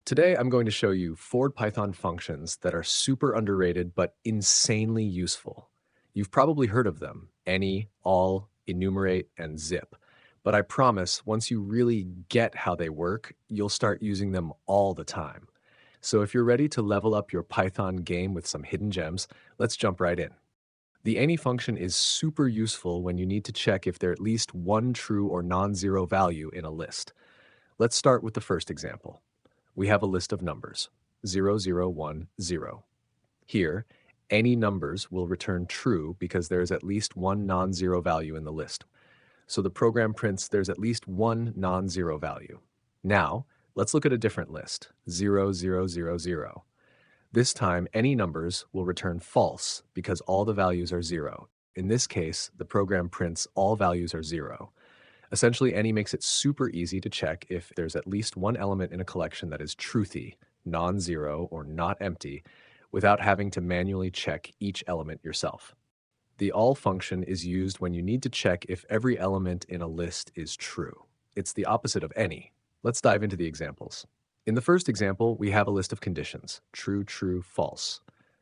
Today, I'm going to show you 4 Python functions that are super underrated but insanely useful. You've probably heard of them: any, all, enumerate, and zip. But I promise, once you really get how they work, you'll start using them all the time. So if you're ready to level up your Python game with some hidden gems, let's jump right in. The any function is super useful when you need to check if there's at least one true or non-zero value in a list. Let's start with the first example. We have a list of numbers, 0, 0, 1, 0. Here, any numbers will return true because there is at least one non-zero value in the list. So the program prints there's at least one non-zero value. Now, let's look at a different list, 0, 0, 0, 0. This time, any numbers will return false because all the values are 0. In this case, the program prints all values are 0. Essentially, any makes it super easy to check if there's at least one element in a collection that is truthy, non-zero, or not empty, without having to manually check each element yourself. The all function is used when you need to check if every element in a list is true. It's the opposite of any. Let's dive into the examples. In the first example, we have a list of conditions: true, true, false.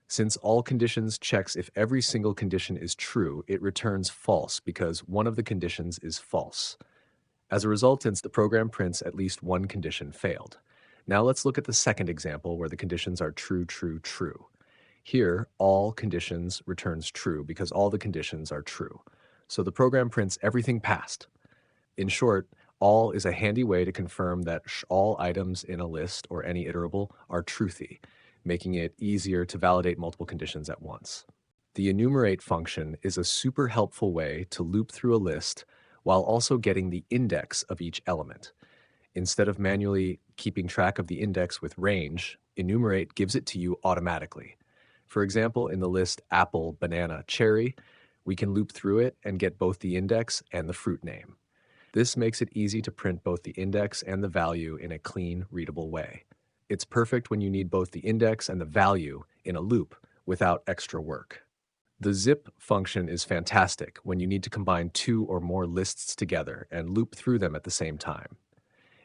Since all conditions checks if every single condition is true, it returns false because one of the conditions is false. As a result, since the program prints at least one condition failed. Now let's look at the second example where the conditions are true, true, true. Here, all conditions returns true because all the conditions are true. So the program prints everything passed. In short, all is a handy way to confirm that all items in a list or any iterable are truthy, making it easier to validate multiple conditions at once. The enumerate function is a super helpful way to loop through a list while also getting the index of each element. Instead of manually keeping track of the index with range, enumerate gives it to you automatically. For example, in the list apple, banana, cherry, we can loop through it and get both the index and the fruit name. This makes it easy to print both the index and the value in a clean, readable way. It's perfect when you need both the index and the value in a loop without extra work. The zip function is fantastic when you need to combine 2 or more lists together and loop through them at the same time.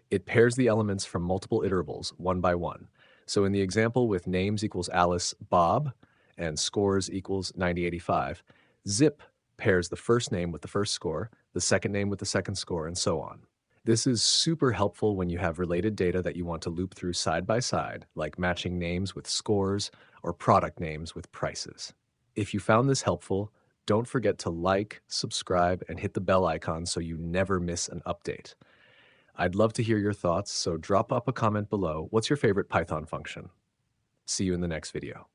It pairs the elements from multiple iterables one by one. So in the example with names equals Alice, Bob, and scores equals 9085, zip pairs the first name with the first score, the second name with the second score, and so on. This is super helpful when you have related data that you want to loop through side by side, like matching names with scores or product names with prices. If you found this helpful, don't forget to like, subscribe, and hit the bell icon so you never miss an update. I'd love to hear your thoughts, so drop up a comment below. What's your favorite Python function? See you in the next video.